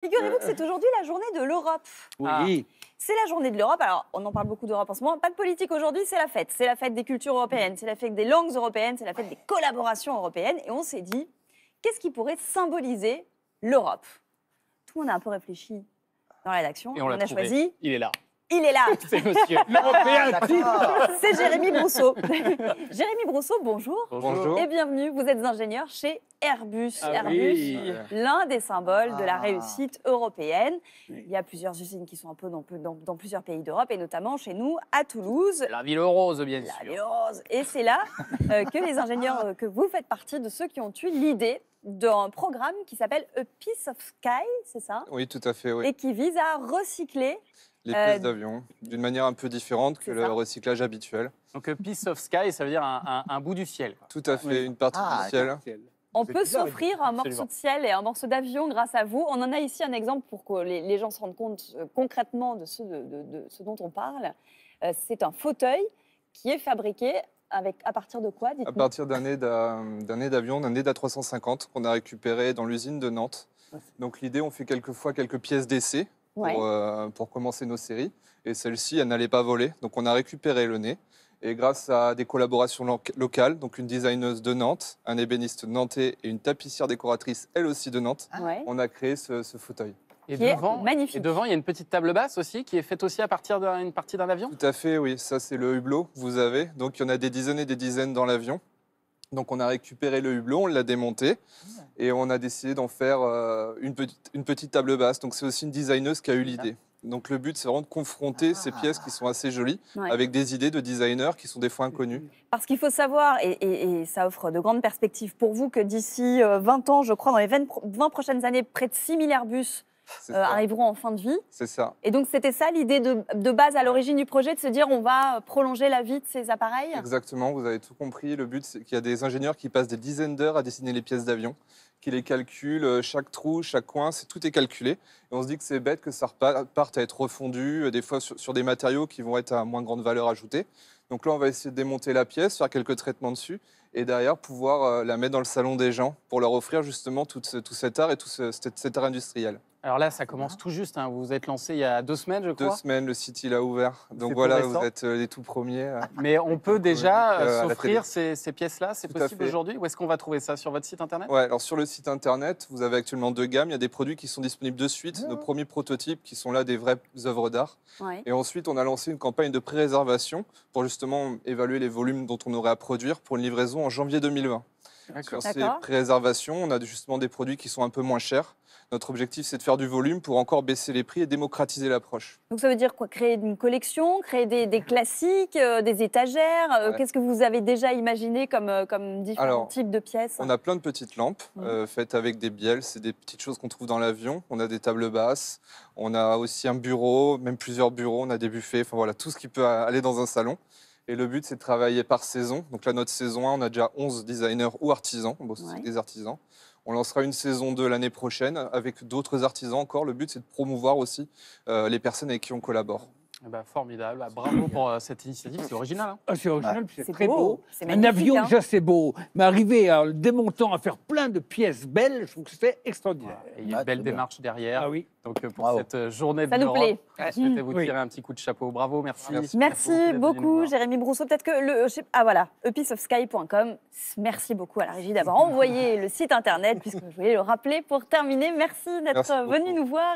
Figurez-vous que c'est aujourd'hui la journée de l'Europe. Oui. C'est la journée de l'Europe. Alors, on en parle beaucoup d'Europe en ce moment. Pas de politique aujourd'hui, c'est la fête. C'est la fête des cultures européennes, c'est la fête des langues européennes, c'est la fête des collaborations européennes. Et on s'est dit, qu'est-ce qui pourrait symboliser l'Europe? Tout le monde a un peu réfléchi dans la rédaction. Et on l'a a trouvé. choisi. Il est là. Il est là. C'est monsieur. L'Européen C'est Jérémy Brousseau. Jérémy Brousseau, bonjour. Bonjour. Et bienvenue. Vous êtes ingénieur chez Airbus. Ah Airbus, oui. l'un des symboles de la Ah. réussite européenne. Oui. Il y a plusieurs usines qui sont un peu dans plusieurs pays d'Europe et notamment chez nous à Toulouse. La ville rose, bien La sûr. Ville Rose. Et c'est là que les ingénieurs, que vous faites partie de ceux qui ont eu l'idée d'un programme qui s'appelle A Piece of Sky, c'est ça? Oui, tout à fait, oui. Et qui vise à recycler. Les pièces d'avion, d'une manière un peu différente que C'est le ça. recyclage habituel. Donc, piece of sky, ça veut dire un bout du ciel. Quoi. Tout à fait, une partie du ciel. On C'est peut bizarre, s'offrir un morceau absolument. de ciel et un morceau d'avion grâce à vous. On en a ici un exemple pour que les gens se rendent compte concrètement de ce dont on parle. C'est un fauteuil qui est fabriqué à partir de quoi, À dites-nous? partir d'un nez d'avion, d'un nez d'A350 qu'on a récupéré dans l'usine de Nantes. Donc l'idée, on fait quelquefois quelques pièces d'essai Ouais. pour commencer nos séries. Et celle-ci, elle n'allait pas voler. Donc on a récupéré le nez. Et grâce à des collaborations locales, donc une designeuse de Nantes, un ébéniste nantais et une tapissière décoratrice, elle aussi de Nantes, Ouais. on a créé ce fauteuil. Et Qui est devant, magnifique. et devant, il y a une petite table basse aussi qui est faite aussi à partir d'une partie d'un avion. Tout à fait, oui. Ça, c'est le hublot que vous avez. Donc, il y en a des dizaines et des dizaines dans l'avion. Donc, on a récupéré le hublot, on l'a démonté et on a décidé d'en faire une petite table basse. Donc, c'est aussi une designeuse qui a eu l'idée. Donc, le but, c'est vraiment de confronter ces pièces qui sont assez jolies Ouais. avec des idées de designers qui sont des fois inconnus. Parce qu'il faut savoir, et ça offre de grandes perspectives pour vous, que d'ici 20 ans, je crois, dans les 20 prochaines années, près de 6000 Airbus C'est ça. arriveront en fin de vie. C'est ça. Et donc, c'était ça l'idée de base à l'origine du projet, de se dire on va prolonger la vie de ces appareils? Exactement, vous avez tout compris. Le but, c'est qu'il y a des ingénieurs qui passent des dizaines d'heures à dessiner les pièces d'avion, qui les calculent, chaque trou, chaque coin, tout est calculé. Et on se dit que c'est bête que ça reparte à être refondu, des fois sur des matériaux qui vont être à moins grande valeur ajoutée. Donc là, on va essayer de démonter la pièce, faire quelques traitements dessus, et derrière, pouvoir la mettre dans le salon des gens pour leur offrir justement tout cet art et tout cet art industriel. Alors là, ça commence tout juste. Hein. Vous vous êtes lancé il y a 2 semaines, je 2 crois. semaines, le site il a ouvert. Donc C'est voilà, tout vous récent. êtes les tout premiers. Mais on peut déjà à la s'offrir ces pièces-là. C'est Tout à possible fait. aujourd'hui? Où est-ce qu'on va trouver ça? Sur votre site internet? Ouais, alors sur le site internet, vous avez actuellement 2 gammes. Il y a des produits qui sont disponibles de suite, nos premiers prototypes qui sont là des vraies œuvres d'art. Ouais. Et ensuite, on a lancé une campagne de pré-réservation pour justement évaluer les volumes dont on aurait à produire pour une livraison en janvier 2020. D'accord. Sur ces D'accord. pré-réservations, on a justement des produits qui sont un peu moins chers. Notre objectif, c'est de faire du volume pour encore baisser les prix et démocratiser l'approche. Donc ça veut dire quoi? Créer une collection, créer des classiques, des étagères. Ouais. Qu'est-ce que vous avez déjà imaginé comme différents Alors, types de pièces? On a plein de petites lampes faites avec des bielles. C'est des petites choses qu'on trouve dans l'avion. On a des tables basses. On a aussi un bureau, même plusieurs bureaux. On a des buffets. Enfin voilà, tout ce qui peut aller dans un salon. Et le but, c'est de travailler par saison. Donc là, notre saison 1, on a déjà 11 designers ou artisans. Bon, c'est Ouais. des artisans. On lancera une saison 2 l'année prochaine avec d'autres artisans encore. Le but, c'est de promouvoir aussi les personnes avec qui on collabore. Eh ben, formidable. Bah, bravo pour cette initiative. C'est original. Hein. Ah, c'est original, puis c'est C'est très beau. c'est Un magnifique, avion, hein. déjà, c'est beau. Mais arriver en le démontant à faire plein de pièces belles, je trouve que c'est extraordinaire. Et il y a une belle démarche derrière. Ah oui. Donc pour Bravo. cette journée de Ça nous l'Europe, plaît. je souhaitais vous Oui. tirer un petit coup de chapeau. Bravo, merci. Merci d'être venu nous beaucoup, voir. Jérémy Brousseau. Peut-être que ah voilà, apieceofsky.com. Merci beaucoup à la régie d'avoir envoyé le site internet, puisque je voulais le rappeler pour terminer. Merci d'être Merci venu beaucoup. nous voir.